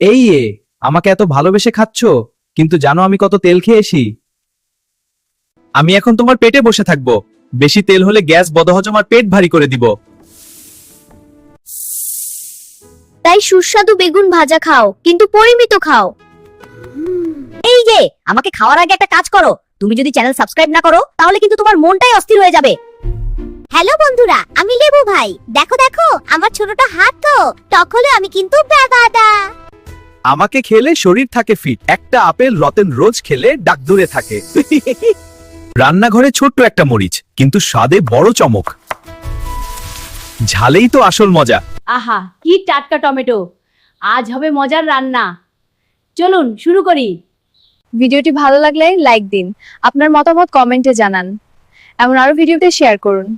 এই আমাকে এত ভালোবেসে খাচ্ছ, কিন্তু জানো আমি কত তেল খেয়েছি? আমি এখন তোমার পেটে বসে থাকবো। বেশি তেল হলে গ্যাস, বদহজম আর পেট ভারী করে দিব। তাই সুস্বাদু বেগুন ভাজা খাও, কিন্তু পরিমিত খাও। এই যে, আমাকে খাওয়ার আগে একটা কাজ করো। তুমি যদি চ্যানেল সাবস্ক্রাইব না করো, তাহলে কিন্তু তোমার মনটাই অস্থির হয়ে যাবে। হ্যালো বন্ধুরা, আমি লেবু ভাই। দেখো দেখো, আমার ছোটটা হাত তো টক হলে আমি কিন্তু বেগাদা। আমাকে খেলে শরীর থাকে ফিট। একটা আপেল রতেন রোজ খেলে ডাক দূরে থাকে। রান্নাঘরে ছোট্ট একটা মরিচ, কিন্তু স্বাদে বড় চমক। ঝালেই তো আসল মজা। আহা, কি টাটকা টমেটো! আজ হবে মজার রান্না। চলুন শুরু করি। ভিডিওটি ভালো লাগলে লাইক দিন, আপনার মতামত কমেন্টে জানান, এমন আরো ভিডিওতে শেয়ার করুন।